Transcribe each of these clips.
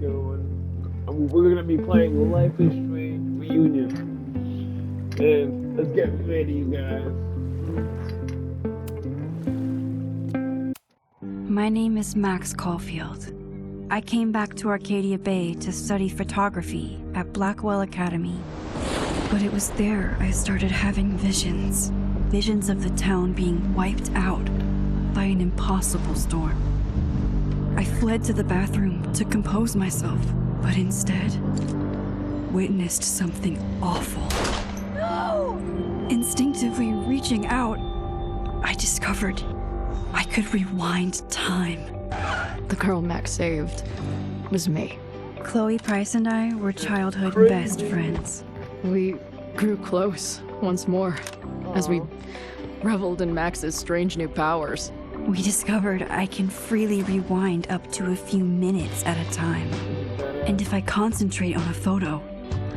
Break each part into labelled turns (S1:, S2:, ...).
S1: going. We're gonna be playing Life is Strange Reunion. And let's get ready, you guys.
S2: My name is Max Caulfield. I came back to Arcadia Bay to study photography at Blackwell Academy. But it was there I started having visions. Visions of the town being wiped out by an impossible storm. I fled to the bathroom to compose myself, but instead witnessed something awful. No! Instinctively reaching out, I discovered I could rewind time.
S3: The girl Max saved was me.
S2: Chloe Price and I were childhood best friends.
S3: We grew close once more as we reveled in Max's strange new powers.
S2: We discovered I can freely rewind up to a few minutes at a time. And if I concentrate on a photo,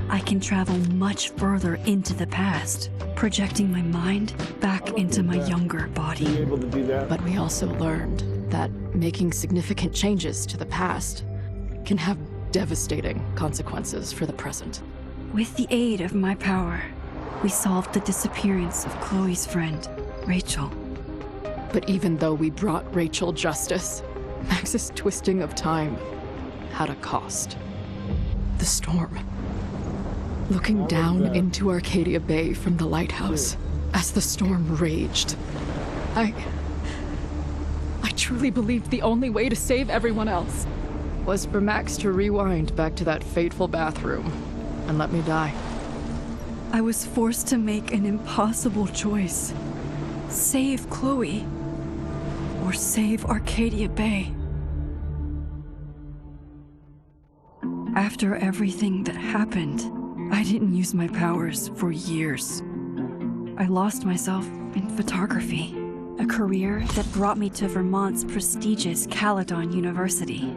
S2: I can travel much further into the past, projecting my mind back into my younger body.
S3: But we also learned that making significant changes to the past can have devastating consequences for the present.
S2: With the aid of my power, we solved the disappearance of Chloe's friend, Rachel.
S3: But even though we brought Rachel justice, Max's twisting of time had a cost. The storm. Looking down into Arcadia Bay from the lighthouse as the storm raged, I truly believed the only way to save everyone else was for Max to rewind back to that fateful bathroom and let me die.
S2: I was forced to make an impossible choice. Save Chloe, or save Arcadia Bay. After everything that happened, I didn't use my powers for years. I lost myself in photography, a career that brought me to Vermont's prestigious Caledon University,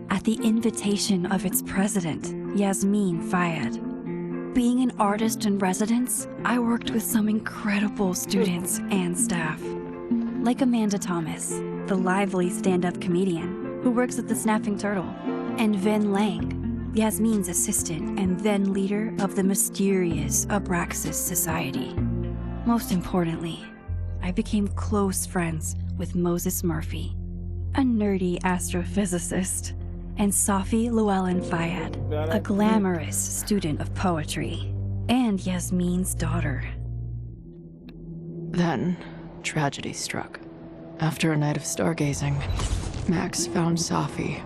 S2: at the invitation of its president, Yasmin Fayed. Being an artist in residence, I worked with some incredible students and staff, like Amanda Thomas, the lively stand-up comedian who works at the Snapping Turtle, and Ven Lang, Yasmin's assistant and then leader of the mysterious Abraxas Society. Most importantly, I became close friends with Moses Murphy, a nerdy astrophysicist, and Safi Llewellyn Fayed, a glamorous student of poetry, and Yasmin's daughter.
S3: Then, tragedy struck. After a night of stargazing, Max found Safi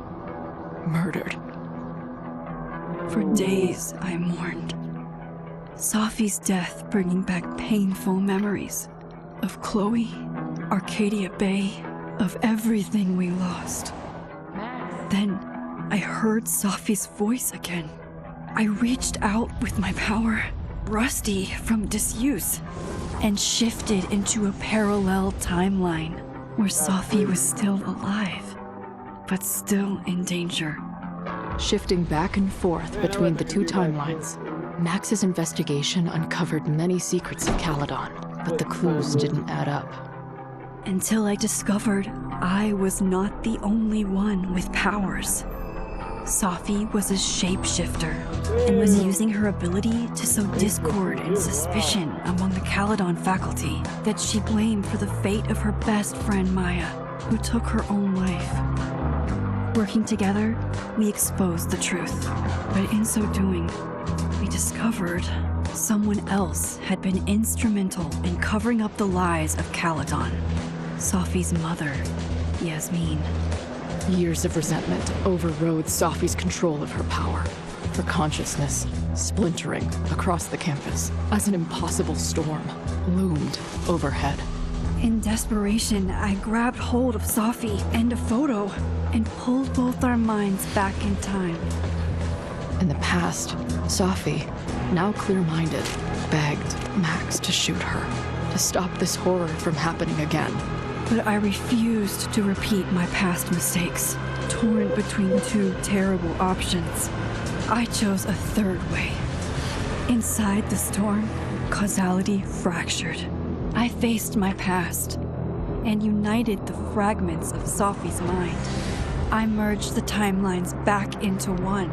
S3: murdered.
S2: For days, I mourned. Safi's death bringing back painful memories of Chloe, Arcadia Bay, of everything we lost. Then, I heard Safi's voice again. I reached out with my power, rusty from disuse, and shifted into a parallel timeline where Safi was still alive, but still in danger.
S3: Shifting back and forth between the two timelines, Max's investigation uncovered many secrets of Caledon, but the clues didn't add up.
S2: Until I discovered I was not the only one with powers. Safi was a shapeshifter and was using her ability to sow discord and suspicion among the Caledon faculty that she blamed for the fate of her best friend Maya, who took her own life. Working together, we exposed the truth, but in so doing, we discovered someone else had been instrumental in covering up the lies of Caledon. Safi's mother, Yasmin.
S3: Years of resentment overrode Safi's control of her power. Her consciousness splintering across the campus as an impossible storm loomed overhead.
S2: In desperation, I grabbed hold of Safi and a photo and pulled both our minds back in time.
S3: In the past, Safi, now clear-minded, begged Max to shoot her, to stop this horror from happening again.
S2: But I refused to repeat my past mistakes, torn between two terrible options. I chose a third way. Inside the storm, causality fractured. I faced my past and united the fragments of Safi's mind I merged the timelines back into one,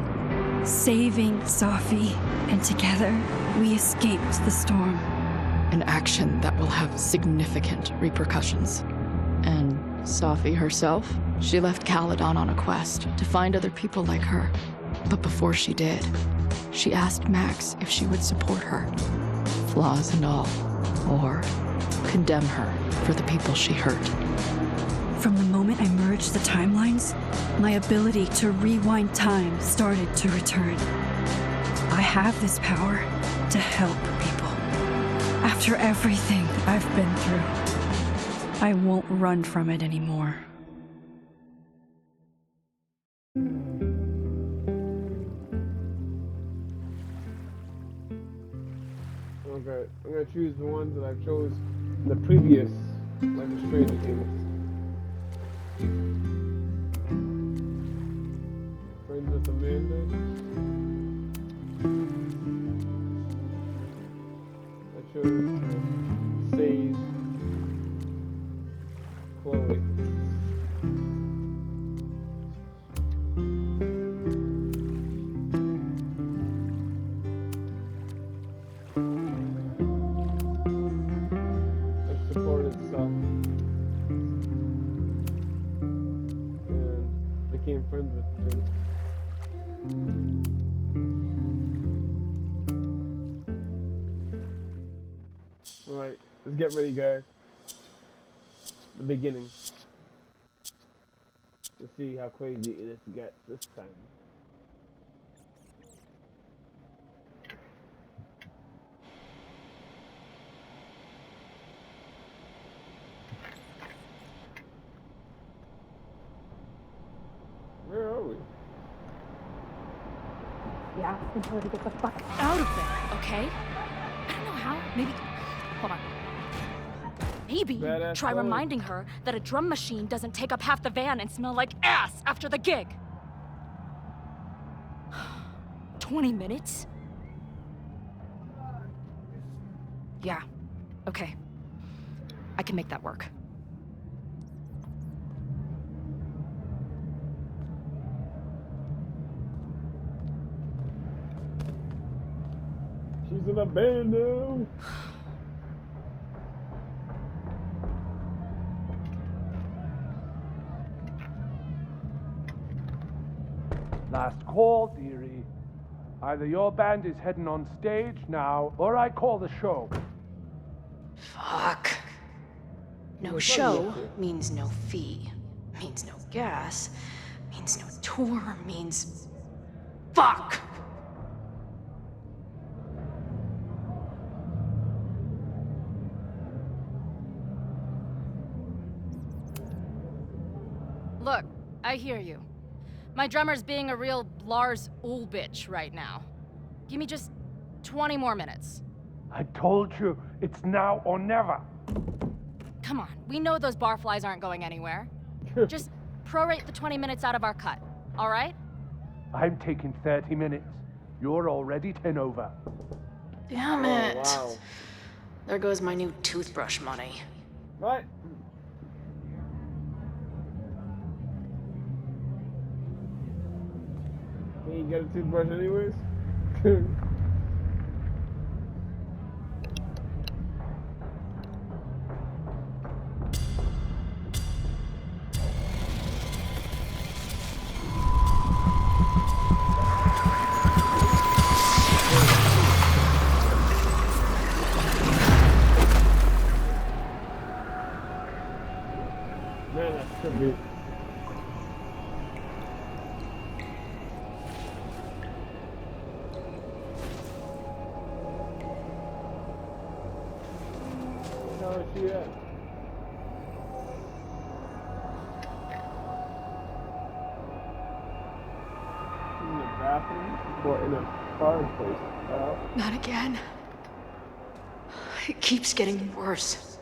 S2: saving Safi, and together we escaped the storm.
S3: An action that will have significant repercussions. And Safi herself? She left Caledon on a quest to find other people like her. But before she did, she asked Max if she would support her, flaws and all, or condemn her for the people she hurt.
S2: From the moment I merged the timelines, my ability to rewind time started to return. I have this power to help people. After everything I've been through, I won't run from it anymore.
S1: Okay, I'm gonna choose the ones that I chose in the previous Life is Strange games. Friends with Amanda. I chose Sage, Chloe. I supported some and became friends with them. Alright, let's get ready, guys. The beginning. Let's see how crazy it is to get this time. Where are we?
S4: Yeah, and tell her to get the fuck out of there, okay? I don't know how. Maybe. Hold on. Maybe
S1: Badass
S4: try
S1: Chloe.
S4: reminding her that a drum machine doesn't take up half the van and smell like ass after the gig. 20 minutes? Yeah. Okay. I can make that work.
S1: She's in a band now.
S5: Last call, dearie. Either your band is heading on stage now, or I call the show.
S6: Fuck. No show means no fee. Means no gas. Means no tour. Means... Fuck!
S4: Look, I hear you. My drummer's being a real Lars Ulrich right now. Give me just 20 more minutes.
S5: I told you, it's now or never.
S4: Come on, we know those barflies aren't going anywhere. Just prorate the 20 minutes out of our cut, all right?
S5: I'm taking 30 minutes. You're already 10 over.
S6: Damn it.
S1: Oh, wow.
S6: There goes my new toothbrush money.
S1: Right. Can you get a toothbrush anyways? Man, that's trippy. How is she at? In the bathroom or in a fireplace?
S6: Not again. It keeps getting worse.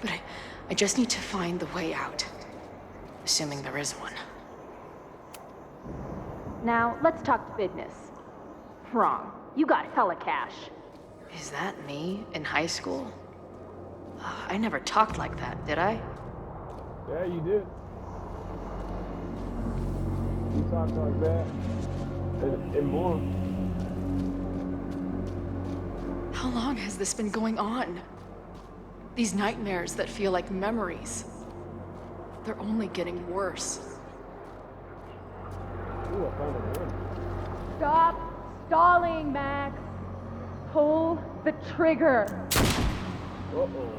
S6: But I just need to find the way out. Assuming there is one.
S7: Now, let's talk business. Wrong. You got hella cash.
S6: Is that me in high school? I never talked like that, did I?
S1: Yeah, you did. You talk like that, and more.
S6: How long has this been going on? These nightmares that feel like memories. They're only getting worse.
S1: Ooh, I found a gun.
S7: Stop stalling, Max. Pull the trigger.
S1: Uh-oh.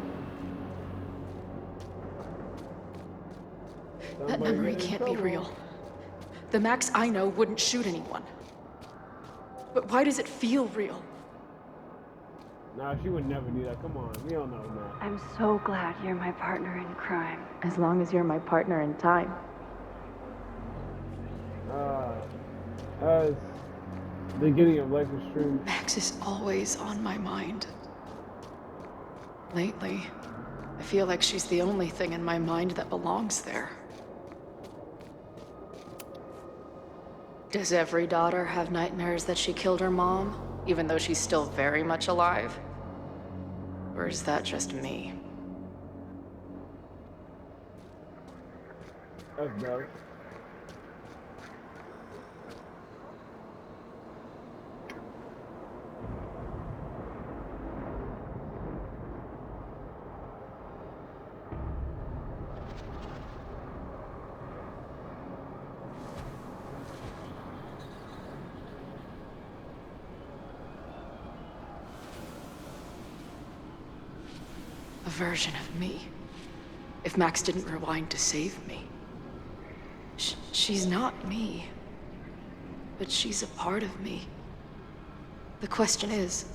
S6: That memory can't be real. The Max I know wouldn't shoot anyone. But why does it feel real?
S1: Nah, she would never do that. Come on, we all know that.
S2: I'm so glad you're my partner in crime.
S7: As long as you're my partner in time.
S1: As the beginning of Life is Strange.
S6: Max is always on my mind. Lately, I feel like she's the only thing in my mind that belongs there. Does every daughter have nightmares that she killed her mom, even though she's still very much alive? Or is that just me?
S1: That's dark.
S6: A version of me. If Max didn't rewind to save me. She's not me. But she's a part of me. The question is,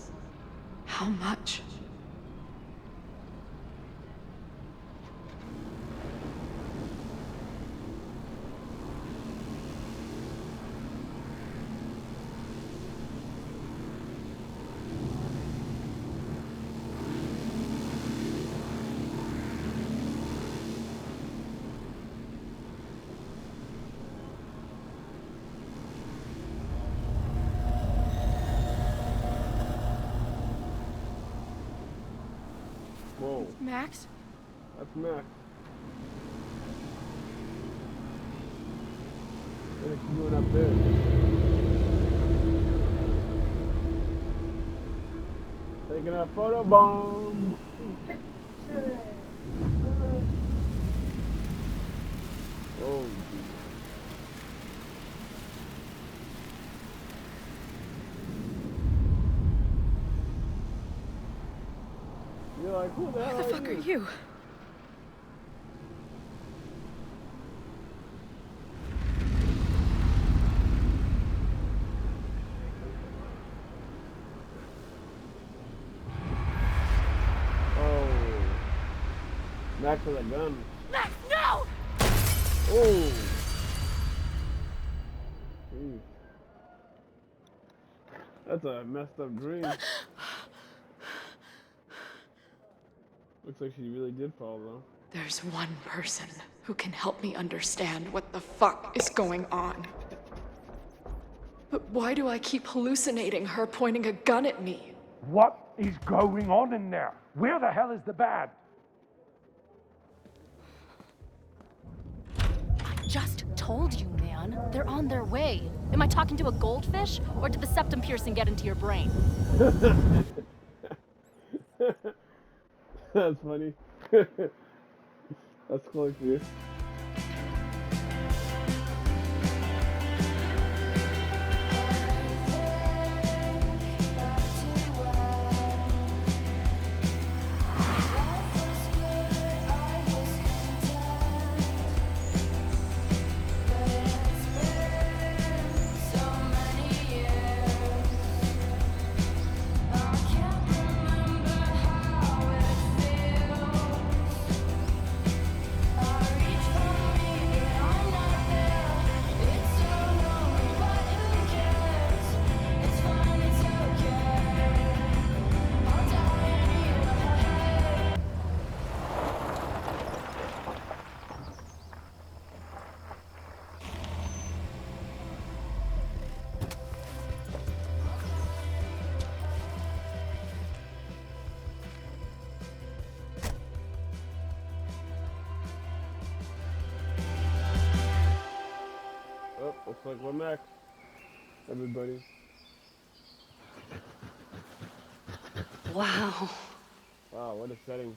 S6: how much?
S1: Whoa,
S4: Max?
S1: that's Max. What is she doing up there? Taking a photo bomb. Oh, geez. You're like, who the hell
S6: Who the fuck are you?
S1: Oh, Max with a gun.
S4: Max, no!
S1: Oh. Jeez. That's a messed up dream. Looks like she really did fall though.
S6: There's one person who can help me understand what the fuck is going on. But why do I keep hallucinating her pointing a gun at me?
S5: What is going on in there? Where the hell is the bad?
S4: I just told you, man. They're on their way. Am I talking to a goldfish, or did the septum piercing get into your brain?
S1: That's funny. That's close to you. Looks like we're Max. Everybody.
S2: Wow.
S1: Wow, what a setting.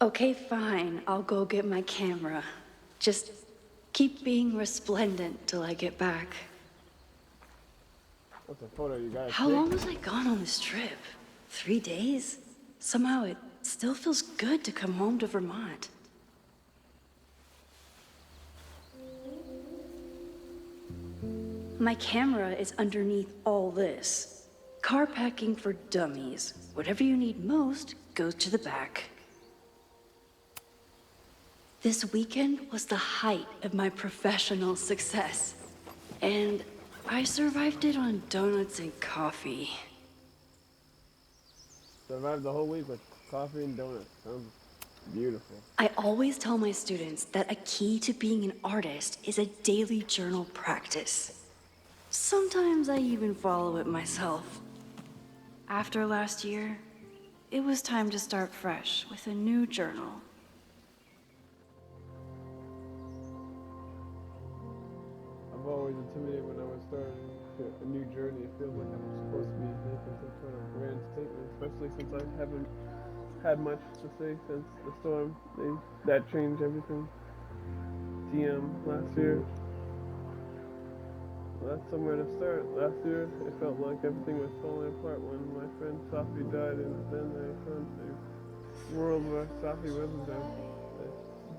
S2: Okay, fine. I'll go get my camera. Just keep being resplendent till I get back.
S1: What's a photo you guys
S2: How
S1: take?
S2: long was I gone on this trip? 3 days? Somehow it still feels good to come home to Vermont. My camera is underneath all this. Car packing for dummies. Whatever you need most goes to the back. This weekend was the height of my professional success. And I survived it on donuts and coffee.
S1: Survived the whole week with coffee and donuts. Sounds beautiful.
S2: I always tell my students that a key to being an artist is a daily journal practice. Sometimes I even follow it myself. After last year, it was time to start fresh with a new journal.
S1: I'm always intimidated when I was starting a new journey. It feels like I'm supposed to be making some sort of grand statement, especially since I haven't had much to say since the storm. That changed everything. TM last year. Well, that's somewhere to start. Last year, it felt like everything was falling apart when my friend Safi died, and then I found a world where Safi wasn't there. The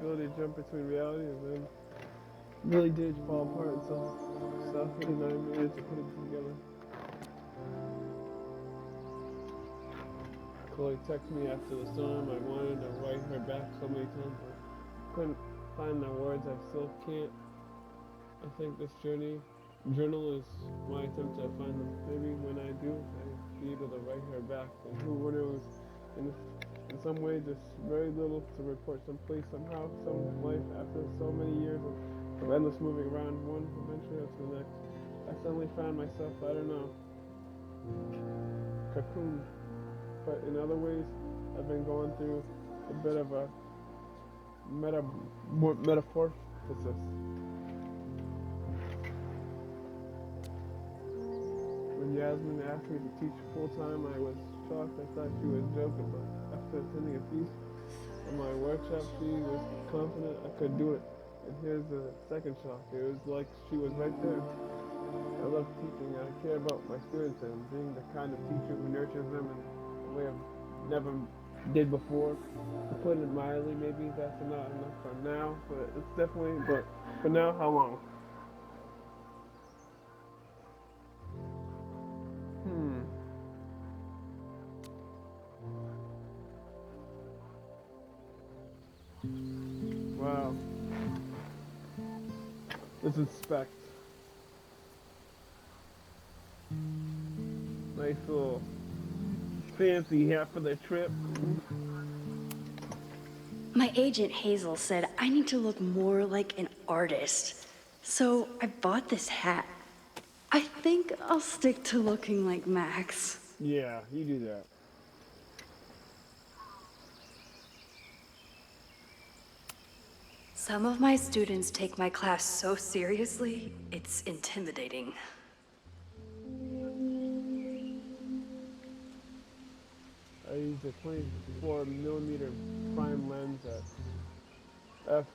S1: ability to jump between reality and then really did fall apart, so Safi and I managed to put it together. Chloe texted me after the storm. I wanted to write her back so many times, but couldn't find the words. I still can't. I think this journal is my attempt to find them. Maybe when I do, I'll be able to write her back. And who knows, in some way, just very little to report, someplace, somehow, some life after so many years of endless moving around, one adventure after the next. I suddenly found myself, I don't know, cocooned. But in other ways, I've been going through a bit of a metamorphosis. When Yasmin asked me to teach full-time, I was shocked. I thought she was joking, but after attending a piece of my workshop, she was confident I could do it. And here's the second shock. It was like she was right there. I love teaching. I care about my students and being the kind of teacher who nurtures them in a way I've never did before. To put it mildly, maybe that's not enough for now, but it's definitely, but for now, how long? Wow. Let's inspect. Nice little fancy hat for the trip.
S2: My agent Hazel said I need to look more like an artist. So I bought this hat. I think I'll stick to looking like Max.
S1: Yeah, you do that.
S2: Some of my students take my class so seriously, it's intimidating.
S1: I used a 24mm prime lens at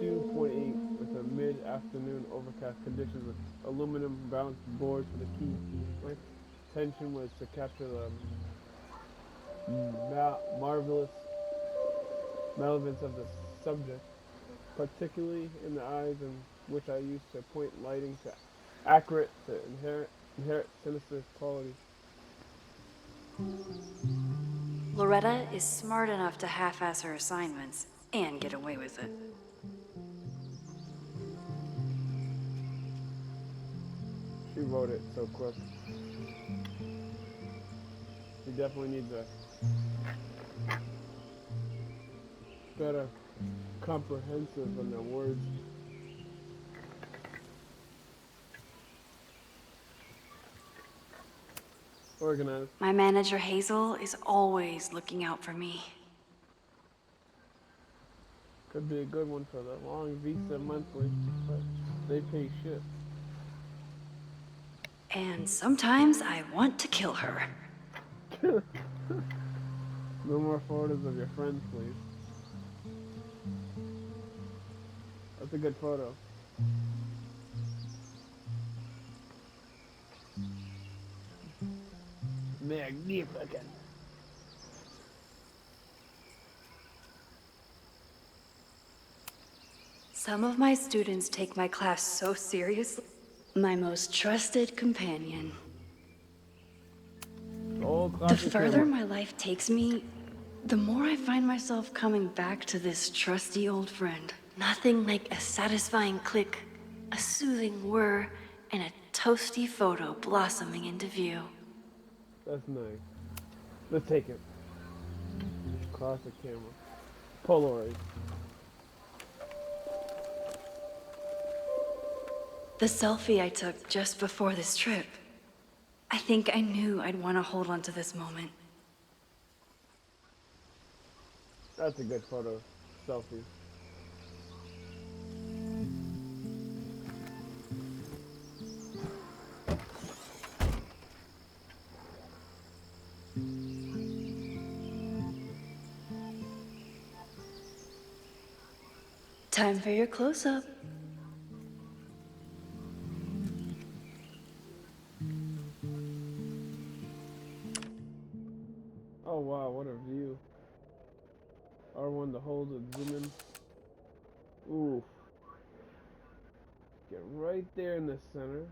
S1: f2.8 with a mid-afternoon overcast conditions with aluminum balanced board for the key. My intention was to capture the marvelous relevance of the subject, particularly in the eyes in which I used to point lighting to accurate to inherent sinister qualities.
S2: Loretta is smart enough to half-ass her assignments and get away with it.
S1: She wrote it so quick. She definitely needs a better comprehensive in the words. Organized.
S2: My manager Hazel is always looking out for me.
S1: Could be a good one for the long visa monthly, but they pay shit.
S2: And sometimes I want to kill her.
S1: No more photos of your friends, please. That's a good photo. Magnificent.
S2: Some of my students take my class so seriously. My most trusted companion.
S1: Old
S2: The
S1: classic
S2: further
S1: camera.
S2: my life takes me, the more I find myself coming back to this trusty old friend. Nothing like a satisfying click, a soothing whir, and a toasty photo blossoming into view.
S1: That's nice. Let's take it. Classic camera. Polaroid.
S2: The selfie I took just before this trip. I think I knew I'd want to hold on to this moment.
S1: That's a good photo. Selfie.
S2: Time for your close-up.
S1: Oh wow, what a view. R1 to hold it, zoom in. Ooh. Get right there in the center.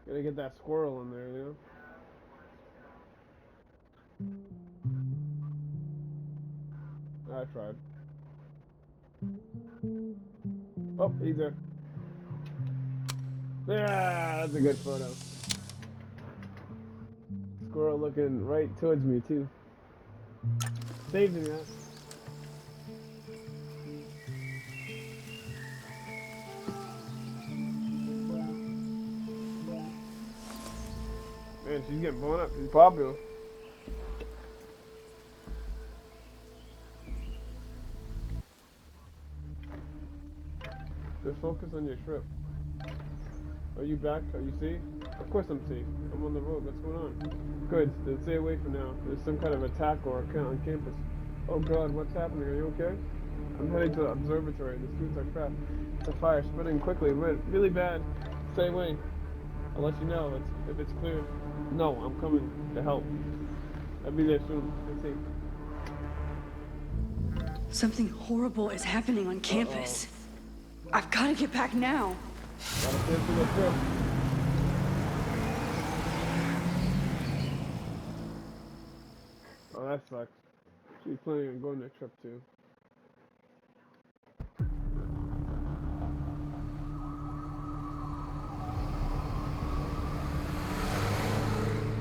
S1: Gotta get that squirrel in there, you know? I tried. Oh, he's there. Yeah, that's a good photo. Squirrel looking right towards me too. Saved him, yeah. Man, she's getting blown up. She's popular. Just focus on your trip. Are you back? Are you safe? Of course I'm safe. I'm on the road. What's going on? Good. Then stay away for now. There's some kind of attack or account on campus. Oh God, what's happening? Are you okay? I'm heading to the observatory. The students are trapped. The fire spreading quickly. Really bad. Stay away. I'll let you know if it's clear. No, I'm coming to help. I'll be there soon. Stay safe.
S2: Something horrible is happening on campus. I've got to get back now.
S1: Gotta cancel the trip. Oh, that sucks. She's planning on going to trip too.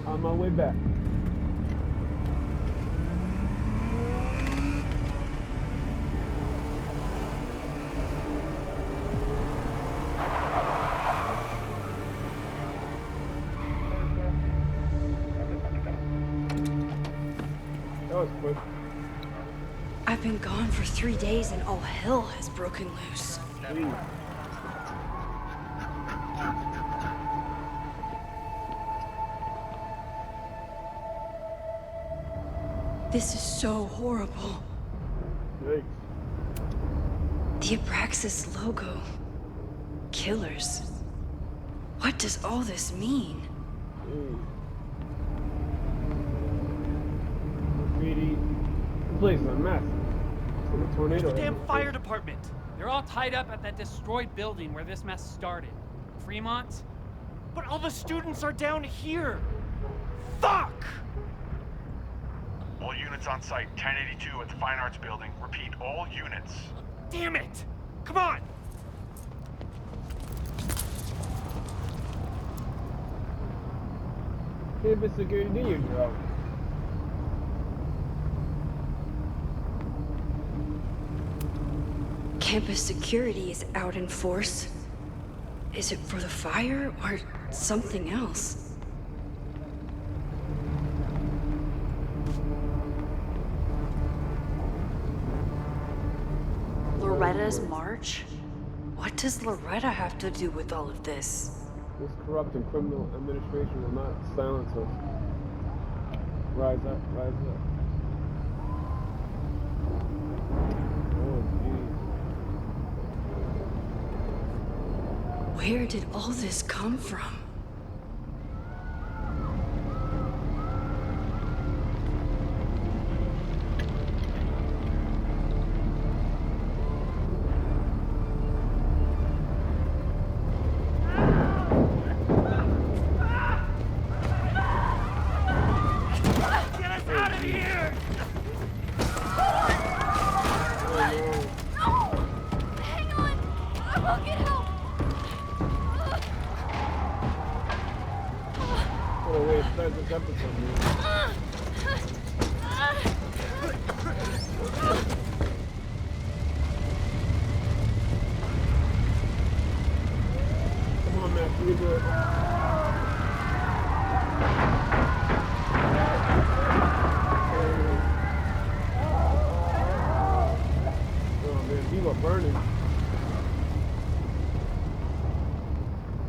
S1: On my way back. That was quick.
S2: I've been gone for 3 days and all hell has broken loose.
S1: Jeez.
S2: This is so horrible.
S1: Yikes.
S2: The Abraxas logo. Killers. What does all this mean?
S1: Jeez. Graffiti. The place is a mess. It's like a tornado.
S8: The damn fire department! They're all tied up at that destroyed building where this mess started. Fremont? But all the students are down here! Fuck!
S9: All units on site, 1082 at the Fine Arts Building. Repeat, all units.
S8: Damn it! Come on!
S1: Campus security, do your job.
S2: Campus security is out in force. Is it for the fire or something else? Loretta's march? What does Loretta have to do with all of this?
S1: This corrupt and criminal administration will not silence us. Rise up, rise up. Oh, jeez.
S2: Where did all this come from?
S1: This episode, man. Come on, Max, you can do it. Oh man, people are burning.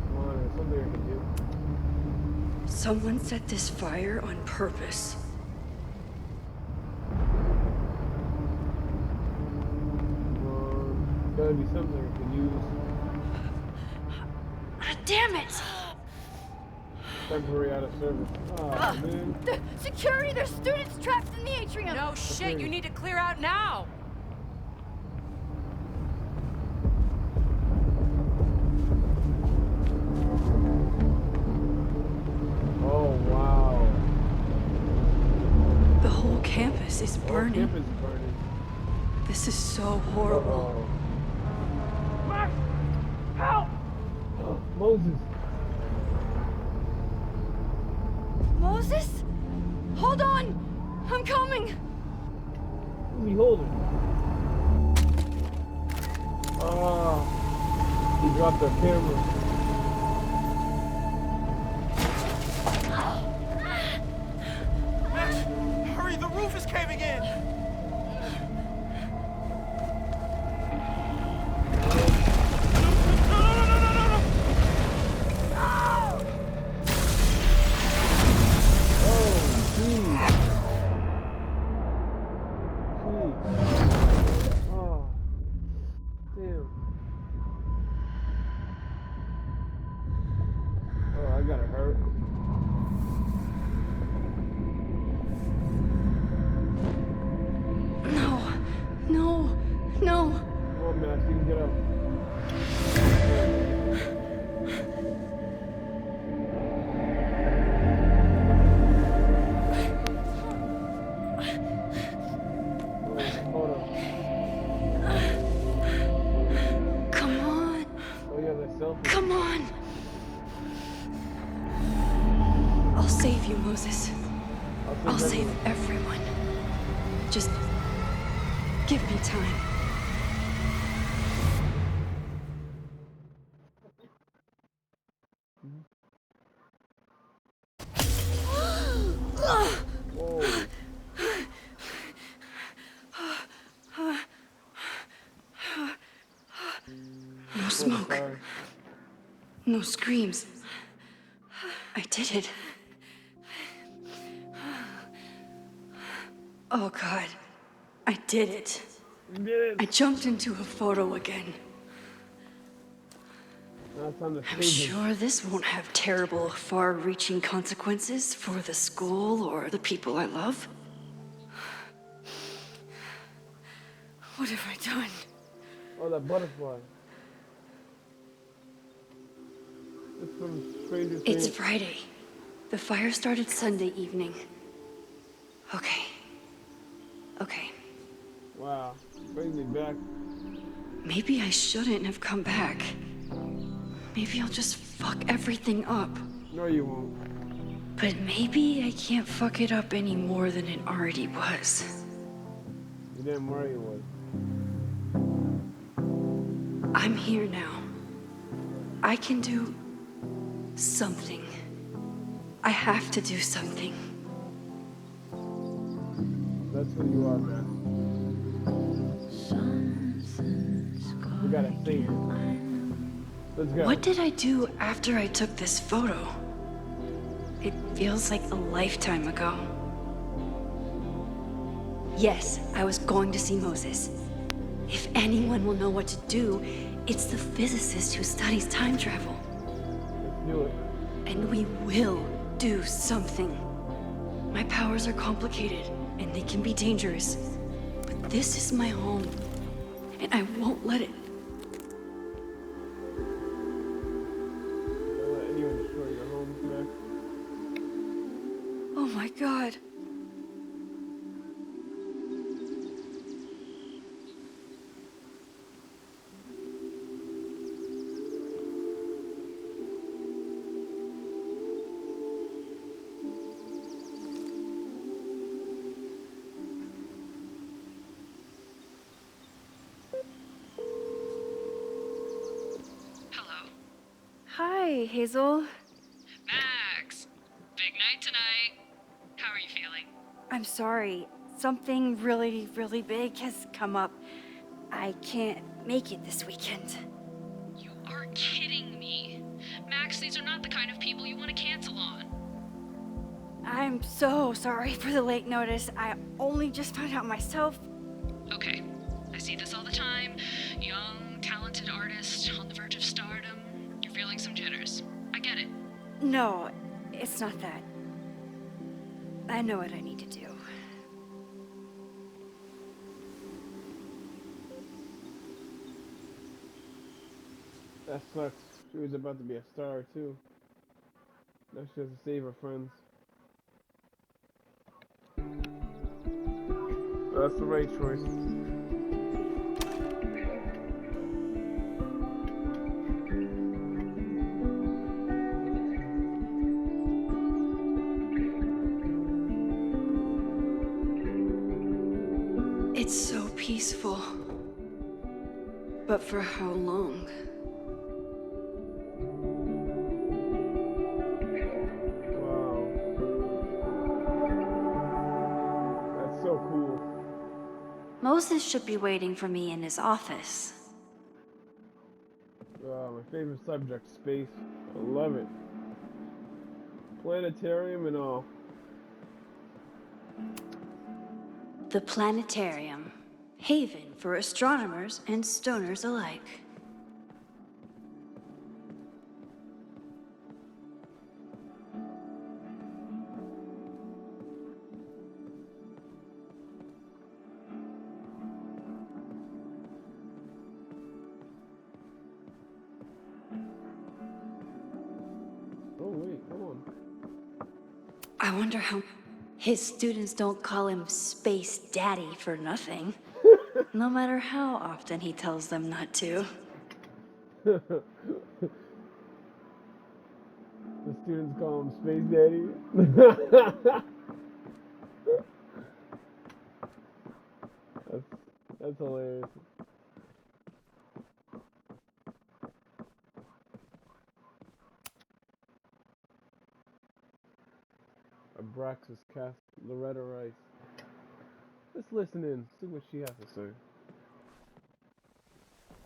S1: Come on, there's something I can do.
S2: Someone set this fire on purpose.
S1: Gotta be something I can use.
S2: Damn it!
S1: Temporary out of service. Oh, man.
S4: The security, there's students trapped in the atrium.
S6: No shit, you need to clear out now.
S1: Oh, wow.
S2: The whole campus is
S1: The whole
S2: burning.
S1: campus is burning.
S2: This is so horrible.
S1: Uh-oh.
S5: Max! Help!
S1: Oh, Moses.
S4: Moses? Hold on! I'm coming!
S1: Who's he holding? Oh. He dropped the camera.
S9: Max, hurry, the roof is caving in!
S2: Come on! I'll save you, Moses. I'll save everyone. Just give me time. No smoke. No screams. I did it. Oh God. I did it.
S1: You did it.
S2: I jumped into a photo again.
S1: Now it's time to
S2: I'm
S1: save him.
S2: sure this won't have terrible, far-reaching consequences for the school or the people I love. What have I done?
S1: Oh, that butterfly. It's from Stranger Things.
S2: It's Friday. The fire started Sunday evening. Okay. Okay.
S1: Wow. Bring me back.
S2: Maybe I shouldn't have come back. Maybe I'll just fuck everything up.
S1: No, you won't.
S2: But maybe I can't fuck it up any more than it already was.
S1: You damn right you would.
S2: I'm here now. I can do something. I have to do something.
S1: That's who you are, man.
S2: Something
S1: We gotta save her. Let's go.
S2: What did I do after I took this photo? It feels like a lifetime ago. Yes, I was going to see Moses. If anyone will know what to do, it's the physicist who studies time travel.
S1: Let's do it.
S2: And we will do something. My powers are complicated, and they can be dangerous. But this is my home, and I won't let it.
S1: Don't let anyone destroy your home, Max.
S2: Oh my god.
S6: Hello.
S2: Hi, Hazel.
S6: Max! Big night tonight. How are you feeling?
S2: I'm sorry. Something really, really big has come up. I can't make it this weekend.
S6: You are kidding me. Max, these are not the kind of people you want to cancel on.
S2: I'm so sorry for the late notice. I only just found out myself.
S6: Okay, I see this all the time. Young, talented artist on the verge of stardom. You're feeling some jitters. I get it.
S2: No, it's not that. I know what I need to do.
S1: That sucks. She was about to be a star, too. Now she has to save her friends. That's the right choice.
S2: It's so peaceful. But for how long?
S1: Wow. That's so cool.
S2: Moses should be waiting for me in his office.
S1: My favorite subject, space. I love it. Planetarium and all.
S2: The planetarium. Haven for astronomers and stoners alike.
S1: Oh wait, come on.
S2: I wonder how his students don't call him Space Daddy for nothing. No matter how often he tells them not to.
S1: The students call him Space Daddy. that's hilarious. Abraxas cast Loretta Rice. Let's listen in, see what she has to say.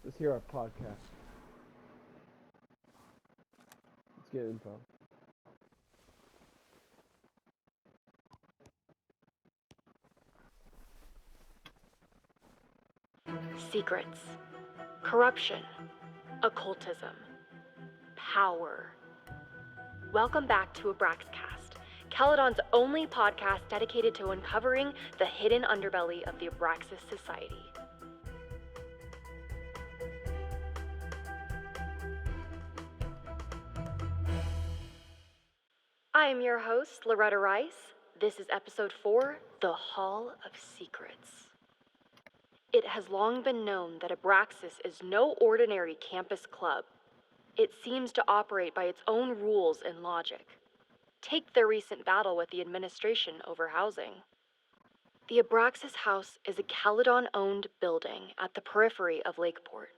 S1: Let's hear our podcast. Let's get info.
S7: Secrets. Corruption. Occultism. Power. Welcome back to Abraxcast, Caledon's only podcast dedicated to uncovering the hidden underbelly of the Abraxas Society. I am your host, Loretta Rice. This is episode 4, The Hall of Secrets. It has long been known that Abraxas is no ordinary campus club. It seems to operate by its own rules and logic. Take their recent battle with the administration over housing. The Abraxas House is a Caledon-owned building at the periphery of Lakeport.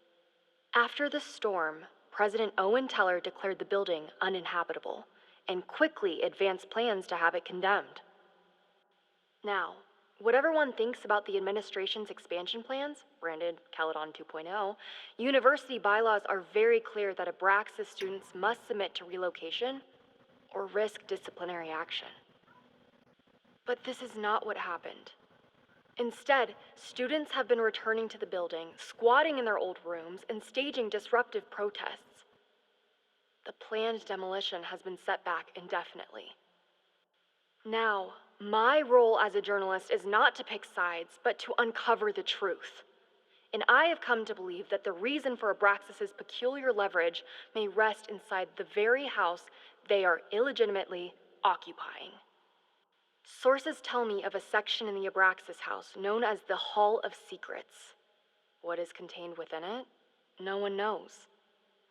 S7: After the storm, President Owen Teller declared the building uninhabitable and quickly advanced plans to have it condemned. Now, Whatever one thinks about the administration's expansion plans, branded Caledon 2.0, university bylaws are very clear that Abraxas students must submit to relocation or risk disciplinary action. But this is not what happened. Instead, students have been returning to the building, squatting in their old rooms, and staging disruptive protests. The planned demolition has been set back indefinitely. Now, my role as a journalist is not to pick sides, but to uncover the truth. And I have come to believe that the reason for Abraxas's peculiar leverage may rest inside the very house they are illegitimately occupying. Sources tell me of a section in the Abraxas house known as the Hall of Secrets. What is contained within it? No one knows.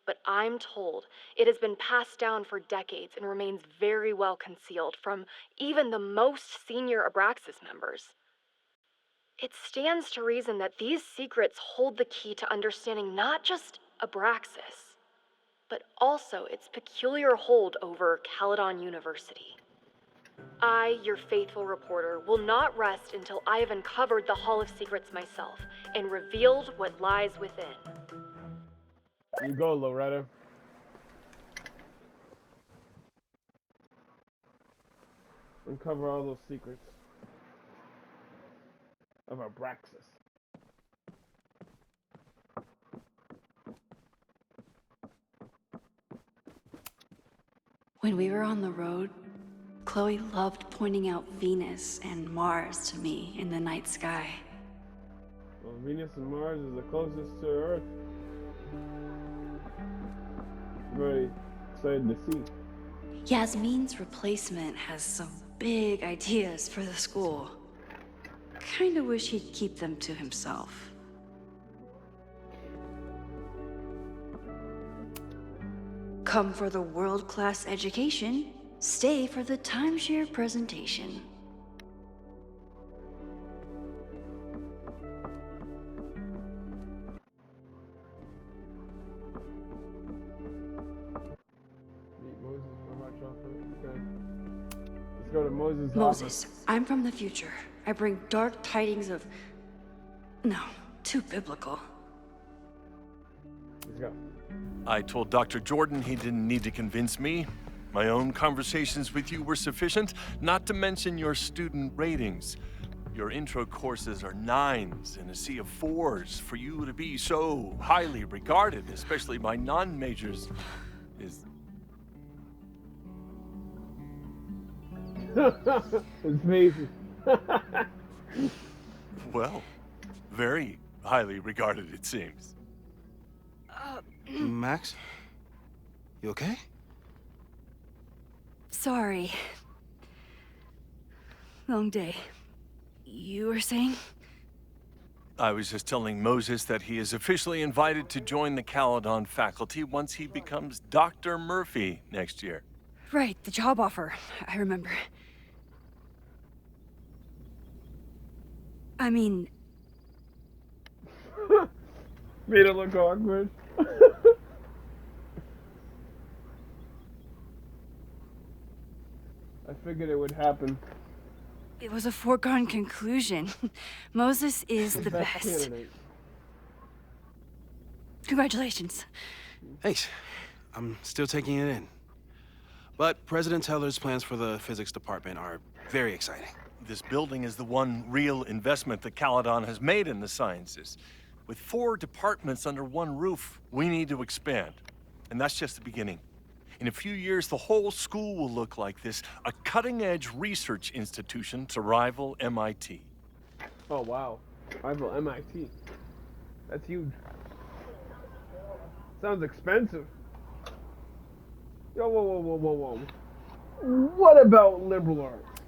S7: But I'm told it has been passed down for decades and remains very well concealed from even the most senior Abraxas members. It stands to reason that these secrets hold the key to understanding not just Abraxas, but also its peculiar hold over Caledon University. I, your faithful reporter, will not rest until I have uncovered the Hall of Secrets myself and revealed what lies within.
S1: You go, Loretta. Uncover all those secrets of Abraxas.
S2: When we were on the road, Chloe loved pointing out Venus and Mars to me in the night sky.
S1: Well, Venus and Mars is the closest to Earth. Very excited to see.
S2: Yasmin's replacement has some big ideas for the school. Kinda wish he'd keep them to himself. Come for the world-class education, stay for the timeshare presentation.
S1: Meet Moses for hot chocolate. Okay. Let's go to Moses'
S2: Moses, I'm from the future. I bring dark tidings of... No, too biblical.
S1: Let's go.
S10: I told Dr. Jordan he didn't need to convince me. My own conversations with you were sufficient, not to mention your student ratings. Your intro courses are 9s in a sea of 4s. For you to be so highly regarded, especially by non-majors, is...
S1: It's amazing.
S10: well, very highly regarded, it seems.
S11: Max? You okay?
S2: Sorry. Long day. You were saying?
S10: I was just telling Moses that he is officially invited to join the Caledon faculty once he becomes Dr. Murphy next year.
S2: Right, the job offer. I remember. I mean...
S1: Made it look awkward. I figured it would happen.
S2: It was a foregone conclusion. Moses is the
S1: Best
S2: best.
S1: candidate.
S2: Congratulations.
S11: Thanks. I'm still taking it in. But President Teller's plans for the physics department are very exciting.
S10: This building is the one real investment that Caledon has made in the sciences. With 4 departments under one roof, we need to expand. And that's just the beginning. In a few years, the whole school will look like this, a cutting-edge research institution to rival MIT.
S1: Oh, wow. Rival MIT. That's huge. Sounds expensive. Yo, whoa, whoa, whoa, whoa, whoa. What about liberal arts?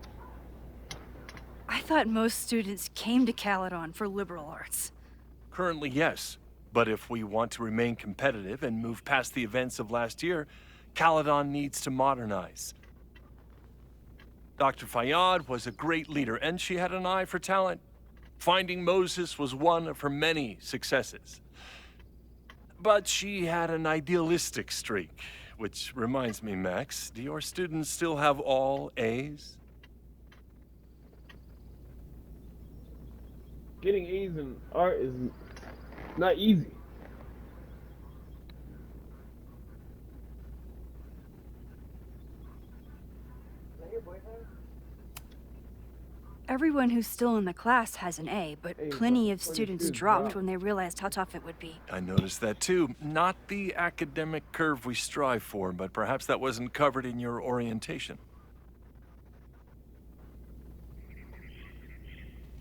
S2: I thought most students came to Caledon for liberal arts.
S10: Currently, yes. But if we want to remain competitive and move past the events of last year, Caledon needs to modernize. Dr. Fayyad was a great leader, and she had an eye for talent. Finding Moses was one of her many successes. But she had an idealistic streak, which reminds me, Max, do your students still have all A's?
S1: getting A's in art is not easy.
S2: Everyone who's still in the class has an A, but plenty of students dropped when they realized how tough it would be.
S10: I noticed that too. Not the academic curve we strive for, but perhaps that wasn't covered in your orientation.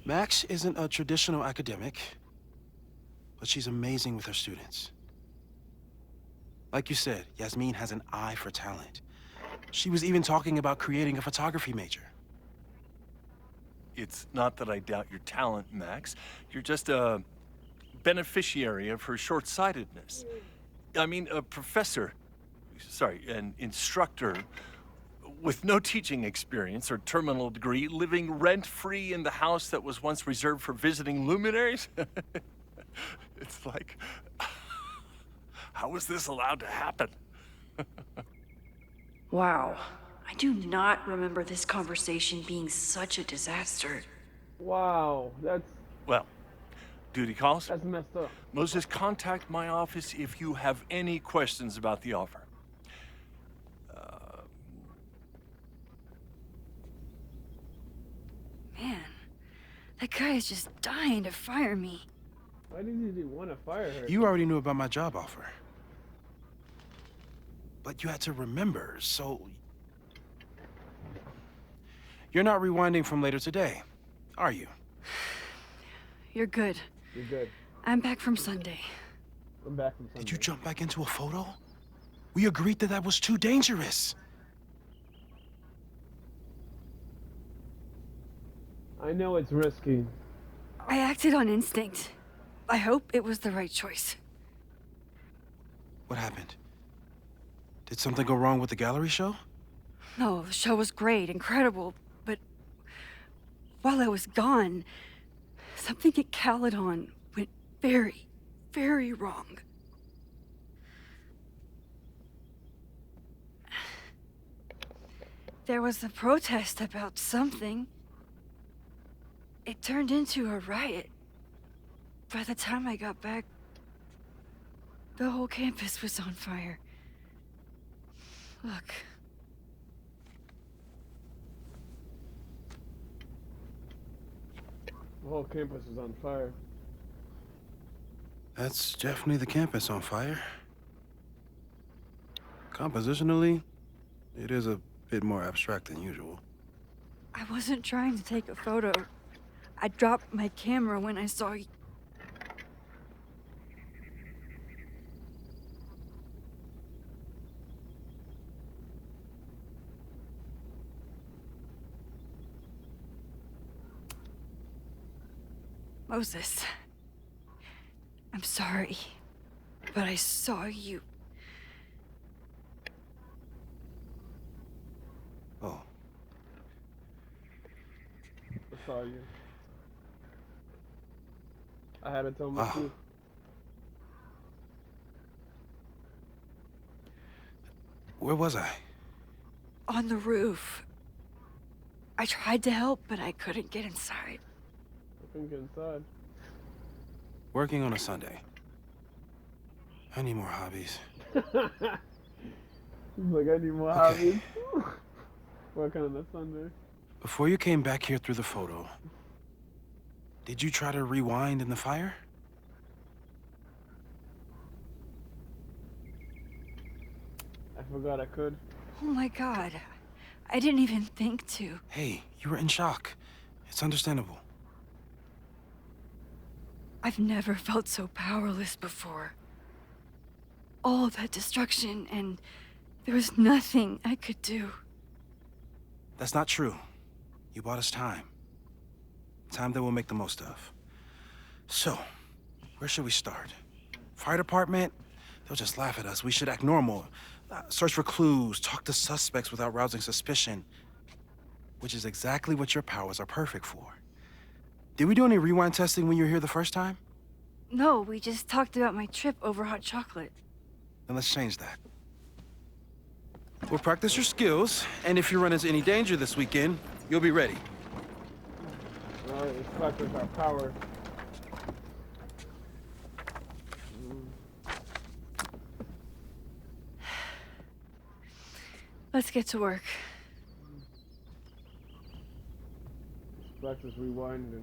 S11: Max isn't a traditional academic, but she's amazing with her students. Like you said, Yasmin has an eye for talent. She was even talking about creating a photography major.
S10: It's not that I doubt your talent, Max. You're just a beneficiary of her short-sightedness. I mean, a professor, an instructor with no teaching experience or terminal degree, living rent-free in the house that was once reserved for visiting luminaries? It's like, how was this allowed to happen?
S2: Wow. I do not remember this conversation being such a disaster.
S1: Wow, that's
S10: Well, duty calls.
S1: messed up.
S10: Moses, contact my office if you have any questions about the offer.
S2: Man, that guy is just dying to fire me.
S1: Why did you even want to fire her?
S11: You already knew about my job offer. But you had to remember, so... You're not rewinding from later today, are you?
S2: You're good.
S1: You're good.
S2: I'm back from Sunday.
S1: I'm back from Sunday.
S11: Did you jump back into a photo? We agreed that was too dangerous.
S1: I know it's risky.
S2: I acted on instinct. I hope it was the right choice.
S11: What happened? Did something go wrong with the gallery show?
S2: No, the show was great, incredible, but while I was gone, something at Caledon went very, very wrong. There was a protest about something. It turned into a riot. By the time I got back, the whole campus was on fire. Look.
S1: The whole campus is on fire.
S11: That's definitely the campus on fire. Compositionally, it is a bit more abstract than usual.
S2: I wasn't trying to take a photo. I dropped my camera when I saw you. Moses, I'm sorry, but I saw you.
S11: Oh.
S1: I saw you. I had to tell my
S11: Wow.
S1: truth.
S11: Where was I?
S2: On the roof. I tried to help, but I couldn't get inside.
S1: I couldn't get inside.
S11: Working on a Sunday. I need more hobbies.
S1: He's like, I need more
S11: Okay.
S1: hobbies. Working on a Sunday.
S11: Before you came back here through the photo, did you try to rewind in the fire?
S1: I forgot I could.
S2: Oh my god. I didn't even think to.
S11: Hey, you were in shock. It's understandable.
S2: I've never felt so powerless before. All that destruction, and there was nothing I could do.
S11: That's not true. You bought us time. Time that we'll make the most of. So, where should we start? Fire department? They'll just laugh at us. We should act normal. Search for clues, talk to suspects without rousing suspicion. Which is exactly what your powers are perfect for. Did we do any rewind testing when you were here the first time?
S2: No, we just talked about my trip over hot chocolate.
S11: Then let's change that. We'll practice your skills, and if you run into any danger this weekend, you'll be ready.
S1: Alright, let's practice our power.
S2: Let's get to work.
S1: Practice rewinding.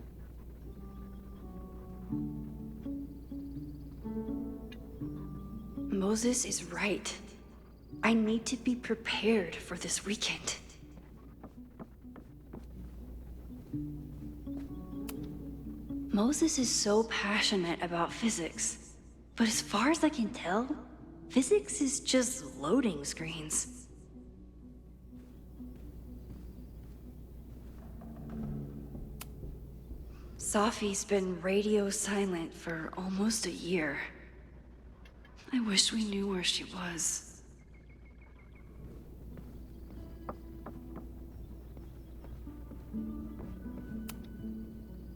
S2: Moses is right. I need to be prepared for this weekend. Moses is so passionate about physics, but as far as I can tell, physics is just loading screens. Safi's been radio silent for almost a year. I wish we knew where she was.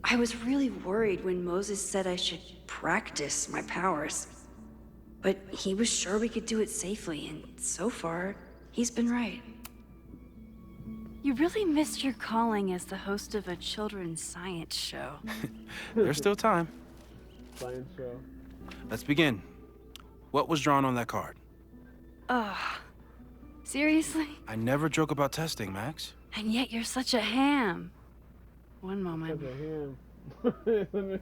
S2: I was really worried when Moses said I should practice my powers. But he was sure we could do it safely, and so far, he's been right. You really missed your calling as the host of a children's science show.
S11: There's still time.
S1: Science show.
S11: Let's begin. What was drawn on that card?
S2: Ugh. Seriously?
S11: I never joke about testing, Max.
S2: And yet you're such a ham. One moment.
S1: Such a ham.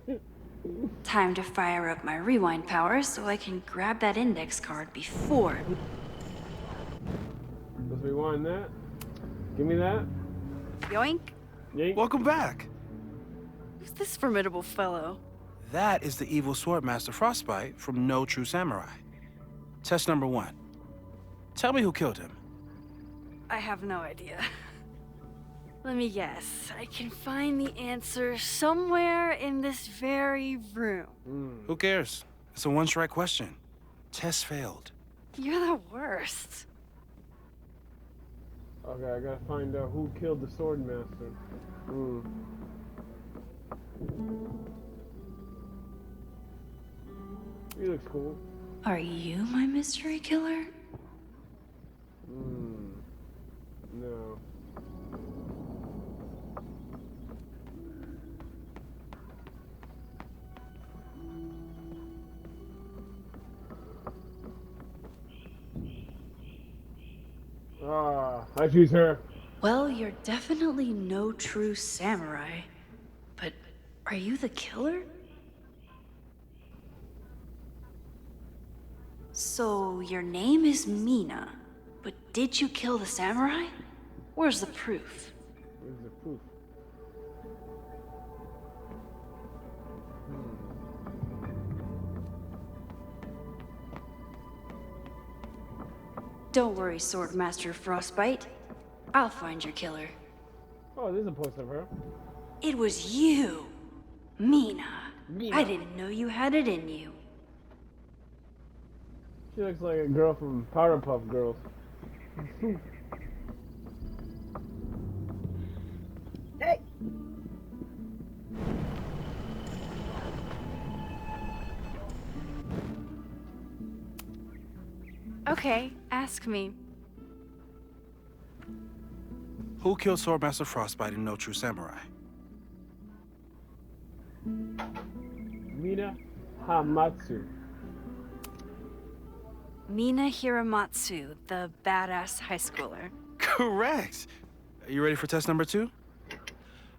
S2: Time to fire up my rewind powers so I can grab that index card before.
S1: Let's rewind that. Give me that.
S2: Yoink.
S1: Yank.
S11: Welcome back.
S2: Who's this formidable fellow?
S11: That is the evil sword master Frostbite from No True Samurai. Test number 1. Tell me who killed him.
S2: I have no idea. Let me guess. I can find the answer somewhere in this very room.
S11: Who cares? It's a one-strike question. Test failed.
S2: You're the worst.
S1: Okay, I gotta find out who killed the sword master. He looks cool.
S2: Are you my mystery killer?
S1: No. I choose her.
S2: Well, you're definitely no true samurai. But are you the killer? So, your name is Mina, but did you kill the samurai? Where's the proof?
S1: Where's the proof?
S2: Don't worry, Swordmaster Frostbite. I'll find your killer.
S1: Oh, there's a poster of her.
S2: It was you, Mina.
S1: Mina.
S2: I didn't know you had it in you.
S1: She looks like a girl from Powerpuff Girls. Hey!
S2: Okay, ask me.
S11: Who killed Swordmaster Frostbite in No True Samurai?
S1: Mina Hamatsu.
S2: Mina Hiramatsu, the badass high schooler.
S11: Correct. Are you ready for test number 2?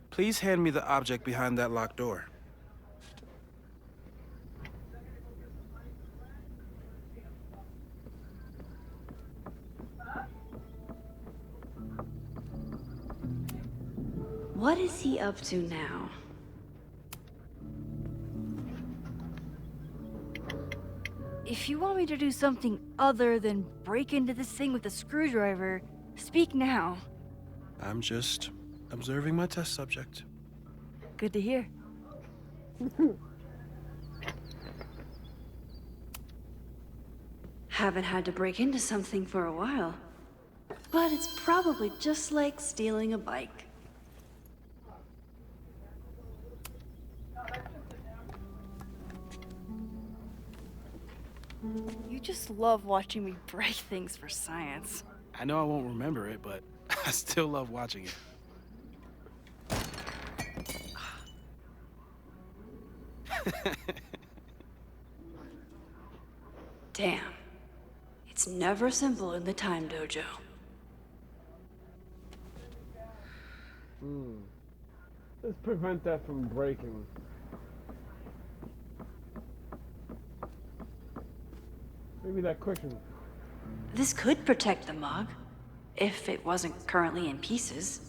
S11: Please hand me the object behind that locked door.
S2: What is he up to now? If you want me to do something other than break into this thing with a screwdriver, speak now.
S11: I'm just observing my test subject.
S2: Good to hear. Haven't had to break into something for a while. But it's probably just like stealing a bike. You just love watching me break things for science.
S11: I know I won't remember it, but I still love watching it.
S2: Damn. It's never simple in the Time Dojo.
S1: Let's prevent that from breaking. Maybe that cushion.
S2: This could protect the mug, if it wasn't currently in pieces.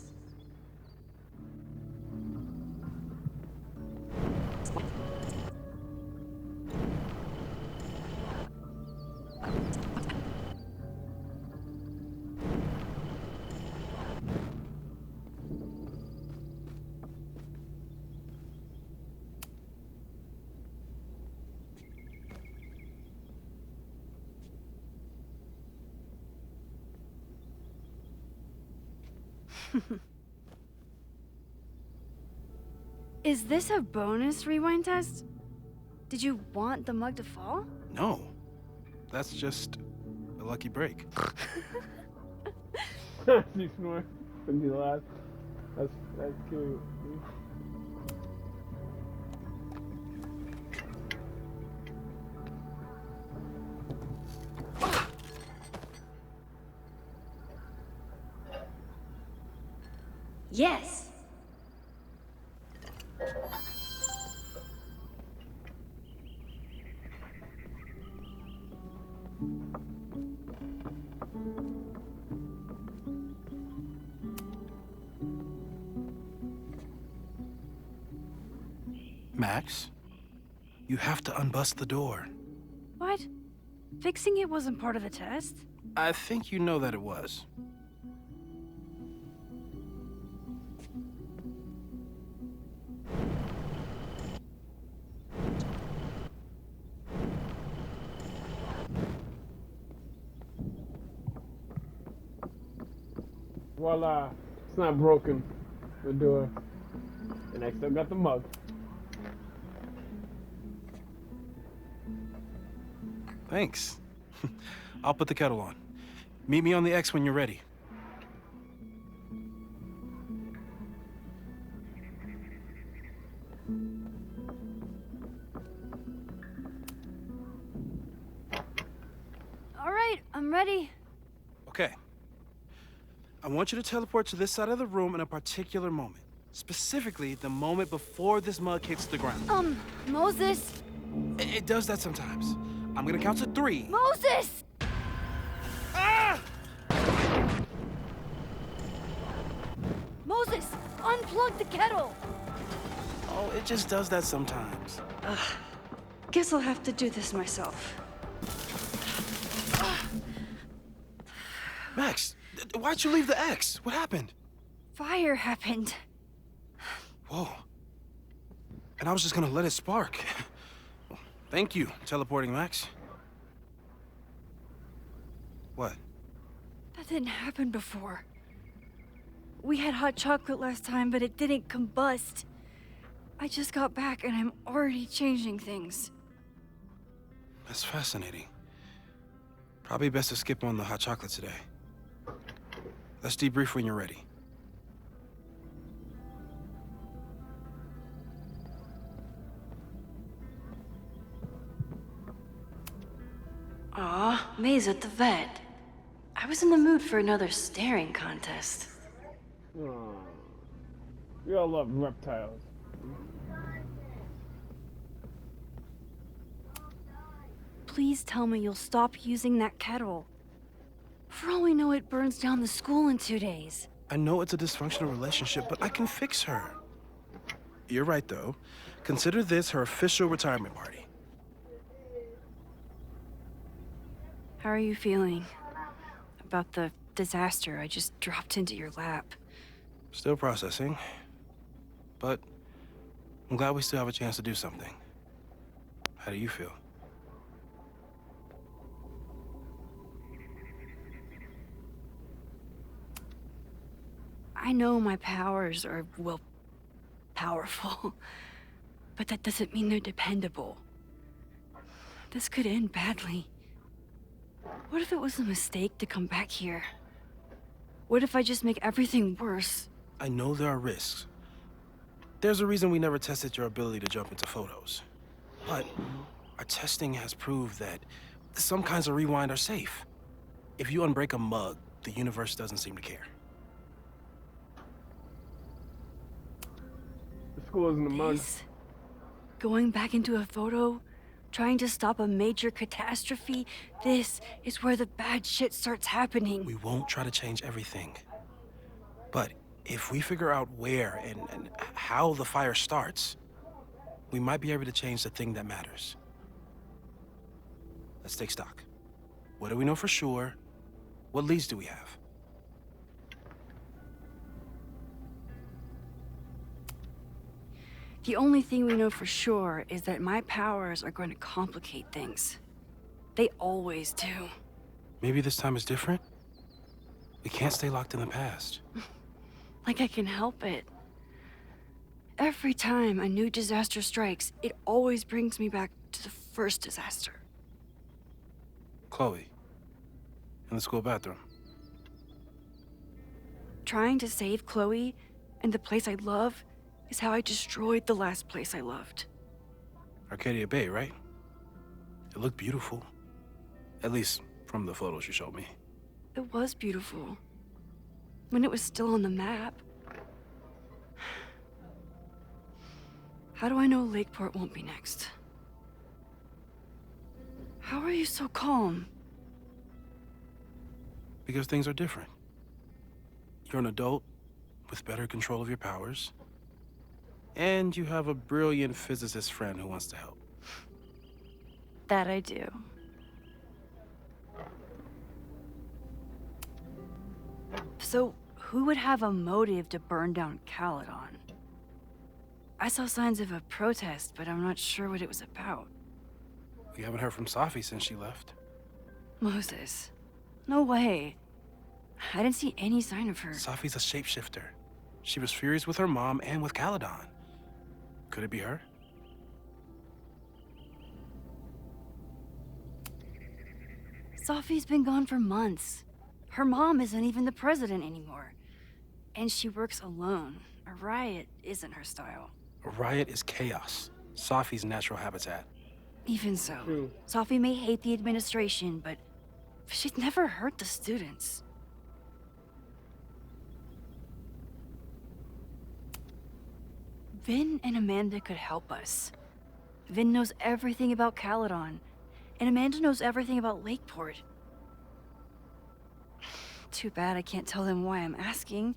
S12: Is this a bonus rewind test? Did you want the mug to fall?
S11: No. That's just a lucky break.
S1: You snore when you laugh. That's cute.
S12: Yes.
S11: Max, you have to unbust the door.
S12: What? Fixing it wasn't part of the test?
S11: I think you know that it was.
S1: Voila. It's not broken. The door. And I still got the mug.
S11: Thanks. I'll put the kettle on. Meet me on the X when you're ready.
S12: All right, I'm ready.
S11: Okay. I want you to teleport to this side of the room in a particular moment. Specifically, the moment before this mug hits the ground.
S12: Moses!
S11: It does that sometimes. I'm gonna count to 3.
S12: Moses!
S11: Ah!
S12: Moses, unplug the kettle!
S11: Oh, it just does that sometimes.
S2: Guess I'll have to do this myself.
S11: Max, why'd you leave the X? What happened?
S12: Fire happened.
S11: Whoa. And I was just gonna let it spark. Thank you, teleporting Max. What?
S12: That didn't happen before. We had hot chocolate last time, but it didn't combust. I just got back and I'm already changing things.
S11: That's fascinating. Probably best to skip on the hot chocolate today. Let's debrief when you're ready.
S2: Aw, May's at the vet. I was in the mood for another staring contest.
S1: Aww. We all love reptiles.
S12: Please tell me you'll stop using that kettle. For all we know, it burns down the school in 2 days.
S11: I know it's a dysfunctional relationship, but I can fix her. You're right, though. Consider this her official retirement party.
S12: How are you feeling about the disaster I just dropped into your lap?
S11: Still processing. But I'm glad we still have a chance to do something. How do you feel?
S12: I know my powers are, well, powerful. But that doesn't mean they're dependable. This could end badly. What if it was a mistake to come back here? What if I just make everything worse?
S11: I know there are risks. There's a reason we never tested your ability to jump into photos. But our testing has proved that some kinds of rewind are safe. If you unbreak a mug, the universe doesn't seem to care.
S1: pools and the mud.
S12: This? Going back into a photo? Trying to stop a major catastrophe? This is where the bad shit starts happening.
S11: We won't try to change everything. But if we figure out where and how the fire starts, we might be able to change the thing that matters. Let's take stock. What do we know for sure? What leads do we have?
S12: The only thing we know for sure is that my powers are going to complicate things. They always do.
S11: Maybe this time is different? We can't stay locked in the past.
S12: Like I can help it. Every time a new disaster strikes, it always brings me back to the first disaster.
S11: Chloe, in the school bathroom.
S12: Trying to save Chloe and the place I love is how I destroyed the last place I loved.
S11: Arcadia Bay, right? It looked beautiful. At least from the photos you showed me.
S12: It was beautiful. When it was still on the map. How do I know Lakeport won't be next? How are you so calm?
S11: Because things are different. You're an adult with better control of your powers. And you have a brilliant physicist friend who wants to help.
S12: That I do. So, who would have a motive to burn down Caledon? I saw signs of a protest, but I'm not sure what it was about.
S11: We haven't heard from Safi since she left.
S12: Moses. No way. I didn't see any sign of her.
S11: Safi's a shapeshifter. She was furious with her mom and with Caledon. Could it be her?
S12: Safi's been gone for months. Her mom isn't even the president anymore. And she works alone. A riot isn't her style.
S11: A riot is chaos. Safi's natural habitat.
S12: Even so,
S1: True.
S12: Safi may hate the administration, but she'd never hurt the students. Vin and Amanda could help us. Vin knows everything about Caledon, and Amanda knows everything about Lakeport. Too bad I can't tell them why I'm asking.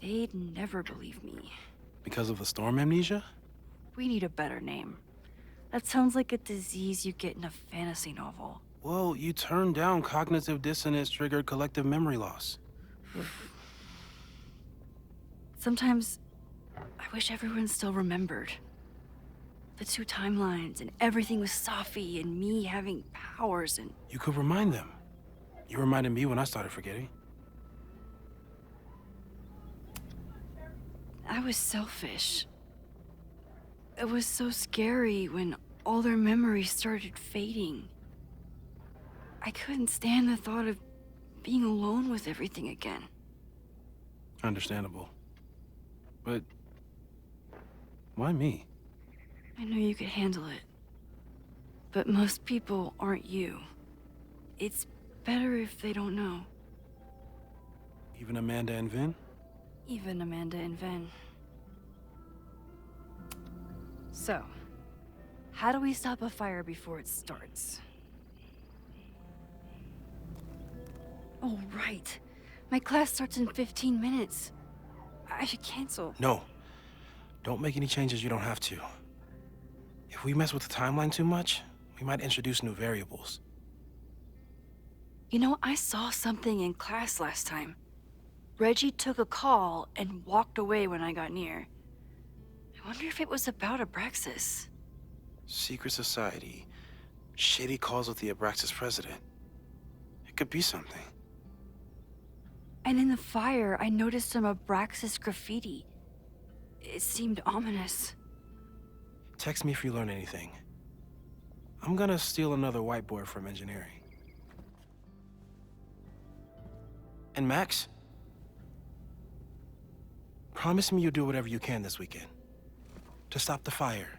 S12: They'd never believe me.
S11: Because of the storm amnesia?
S12: We need a better name. That sounds like a disease you get in a fantasy novel.
S11: Well, you turned down cognitive dissonance triggered collective memory loss.
S12: Sometimes, I wish everyone still remembered. The two timelines and everything with Safi and me having powers and...
S11: You could remind them. You reminded me when I started forgetting.
S12: I was selfish. It was so scary when all their memories started fading. I couldn't stand the thought of being alone with everything again.
S11: Understandable. But why me?
S12: I knew you could handle it. But most people aren't you. It's better if they don't know.
S11: Even Amanda and Vin?
S12: Even Amanda and Vin. So, how do we stop a fire before it starts? Oh, right. My class starts in 15 minutes. I should cancel.
S11: No. Don't make any changes you don't have to. If we mess with the timeline too much, we might introduce new variables.
S12: You know, I saw something in class last time. Reggie took a call and walked away when I got near. I wonder if it was about Abraxas.
S11: Secret society. Shady calls with the Abraxas president. It could be something.
S12: And in the fire, I noticed some Abraxas graffiti. It seemed ominous.
S11: Text me if you learn anything. I'm gonna steal another whiteboard from engineering. And Max? Promise me you'll do whatever you can this weekend to stop the fire.